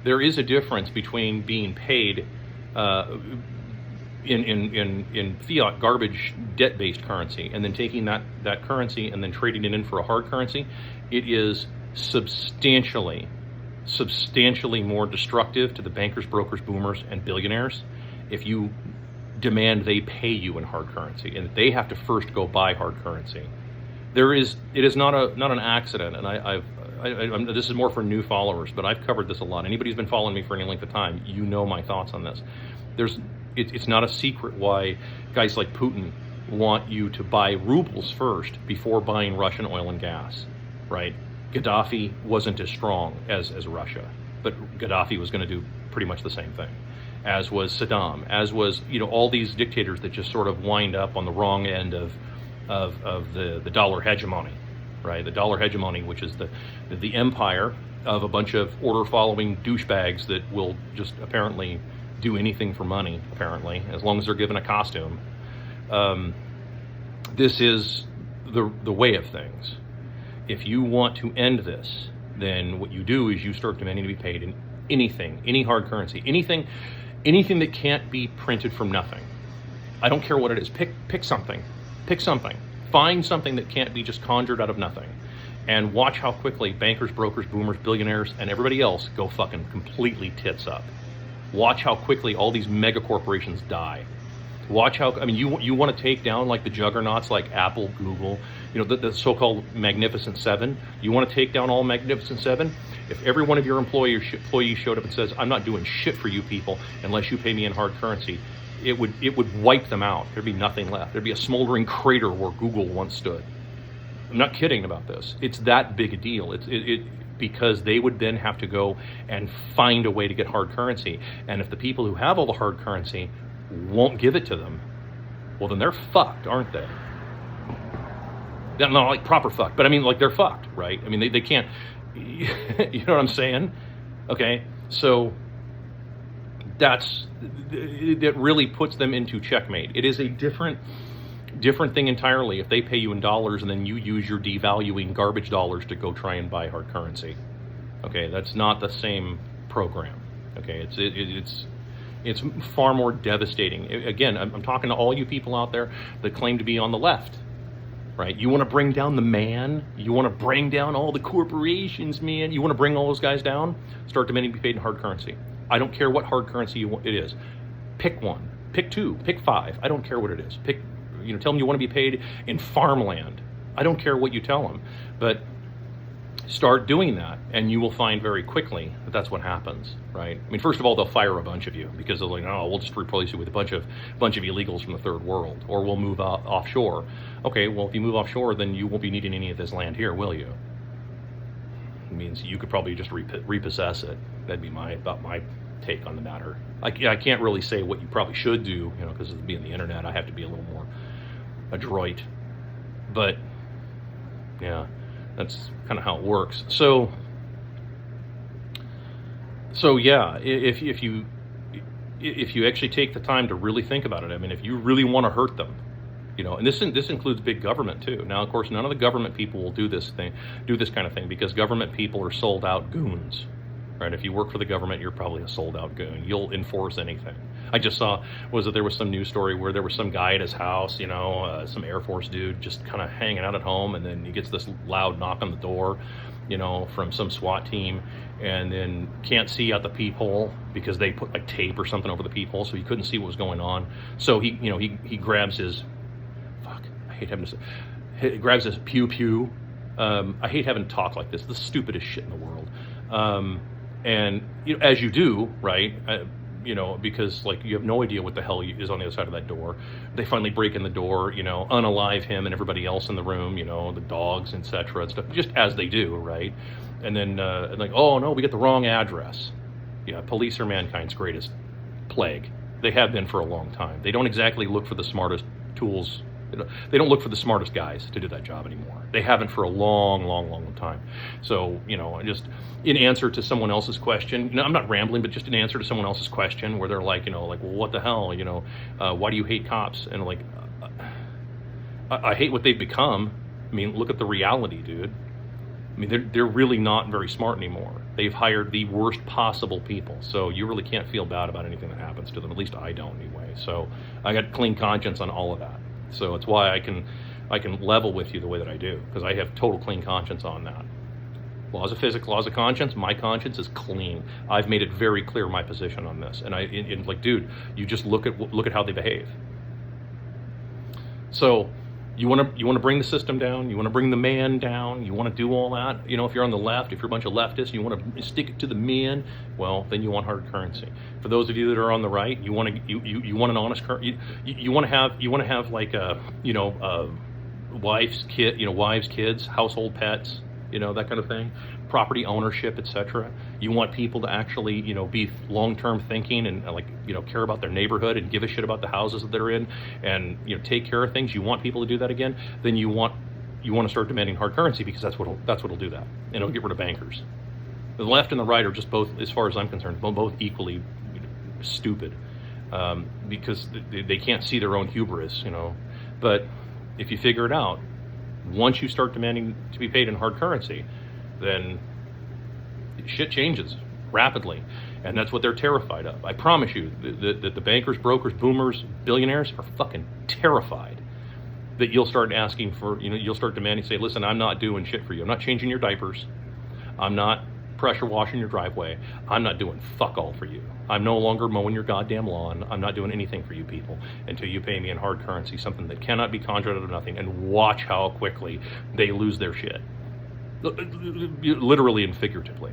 There is a difference between being paid in fiat garbage debt-based currency and then taking that currency and then trading it in for a hard currency. It is substantially more destructive to the bankers, brokers, boomers, and billionaires if you demand they pay you in hard currency and that they have to first go buy hard currency. It is not an accident, and this is more for new followers, but I've covered this a lot. Anybody who's been following me for any length of time, you know my thoughts on this. It's not a secret why guys like Putin want you to buy rubles first before buying Russian oil and gas, right? Gaddafi wasn't as strong as Russia, but Gaddafi was going to do pretty much the same thing, as was Saddam, as was, all these dictators that just sort of wind up on the wrong end of the dollar hegemony, right? The dollar hegemony, which is the empire of a bunch of order-following douchebags that will just apparently do anything for money, apparently, as long as they're given a costume. This is the way of things. If you want to end this, then what you do is you start demanding to be paid in anything, any hard currency, anything that can't be printed from nothing. I don't care what it is. Pick something. Pick something. Find something that can't be just conjured out of nothing. And watch how quickly bankers, brokers, boomers, billionaires, and everybody else go fucking completely tits up. Watch how quickly all these mega corporations die. Watch how, you want to take down like the juggernauts like Apple, Google, the so-called Magnificent Seven. You want to take down all Magnificent Seven? If every one of your employees showed up and says, I'm not doing shit for you people unless you pay me in hard currency, it would wipe them out. There'd be nothing left. There'd be a smoldering crater where Google once stood. I'm not kidding about this. It's that big a deal. Because they would then have to go and find a way to get hard currency. And if the people who have all the hard currency won't give it to them, well, then they're fucked, aren't they? Not like proper fucked, but like they're fucked, right? They can't, you know what I'm saying? Okay, so that really puts them into checkmate. It is a different thing entirely if they pay you in dollars and then you use your devaluing garbage dollars to go try and buy hard currency. Okay, that's not the same program. Okay, it's far more devastating. Again, I'm talking to all you people out there that claim to be on the left, right? You want to bring down the man? You want to bring down all the corporations, man? You want to bring all those guys down? Start demanding to be paid in hard currency. I don't care what hard currency it is. Pick one, pick two, pick five. I don't care what it is. Tell them you want to be paid in farmland. I don't care what you tell them, but start doing that and you will find very quickly that that's what happens, right? First of all, they'll fire a bunch of you because they're like, oh, we'll just replace you with a bunch of illegals from the third world, or we'll move offshore. Okay, well, if you move offshore, then you won't be needing any of this land here, will you? It means you could probably just repossess it. That'd be about my take on the matter. I can't really say what you probably should do, because of being the internet, I have to be a little more adroit, but yeah, that's kind of how it works. So yeah, if you actually take the time to really think about it, if you really want to hurt them, and this includes big government too. Now, of course, none of the government people will do this kind of thing because government people are sold out goons. Right? If you work for the government, you're probably a sold out goon. You'll enforce anything. I just saw, there was some news story where there was some guy at his house, some Air Force dude just kind of hanging out at home, and then he gets this loud knock on the door, from some SWAT team, and then can't see out the peephole because they put like tape or something over the peephole, so he couldn't see what was going on. So he grabs his, he grabs his pew. I hate having to talk like this. The stupidest shit in the world. And as you do, right? Because like you have no idea what the hell is on the other side of that door. They finally break in the door, unalive him and everybody else in the room, the dogs, etc. and stuff, just as they do, right? And then like, oh no, we get the wrong address. Yeah, police are mankind's greatest plague. They have been for a long time. They don't exactly look for the smartest tools. They don't look for the smartest guys to do that job anymore. They haven't for a long time. So, just in answer to someone else's question, I'm not rambling, but just in answer to someone else's question where they're like, well, what the hell, why do you hate cops? And like, I hate what they've become. Look at the reality, dude. They're really not very smart anymore. They've hired the worst possible people, so you really can't feel bad about anything that happens to them. At least I don't, anyway. So I got clean conscience on all of that. So it's why I can level with you the way that I do, because I have total clean conscience on that. Laws of physics, laws of conscience. My conscience is clean. I've made it very clear my position on this, and like, dude, you just look at how they behave. So you want to bring the system down. You want to bring the man down. You want to do all that. You know, if you're on the left, if you're a bunch of leftists, you want to stick it to the man. Well, then you want hard currency. For those of you that are on the right, you want an honest currency. You want to have like a, you know, wives, kids, household pets, you know, that kind of thing, property ownership, etc. You want people to actually, you know, be long-term thinking and like, you know, care about their neighborhood and give a shit about the houses that they're in and, you know, take care of things. You want people to do that again. Then you want to start demanding hard currency, because that's what'll do that, and it'll get rid of bankers. The left and the right are just both, as far as I'm concerned, both equally, you know, stupid, because they can't see their own hubris, you know. But if you figure it out, once you start demanding to be paid in hard currency, then shit changes rapidly, and that's what they're terrified of. I promise you that the bankers, brokers, boomers, billionaires are fucking terrified that you'll start asking for, you know, you'll start demanding, say, listen, I'm not doing shit for you. I'm not changing your diapers. I'm not pressure washing your driveway. I'm not doing fuck all for you. I'm no longer mowing your goddamn lawn. I'm not doing anything for you people until you pay me in hard currency, something that cannot be conjured out of nothing. And watch how quickly they lose their shit. Literally and figuratively.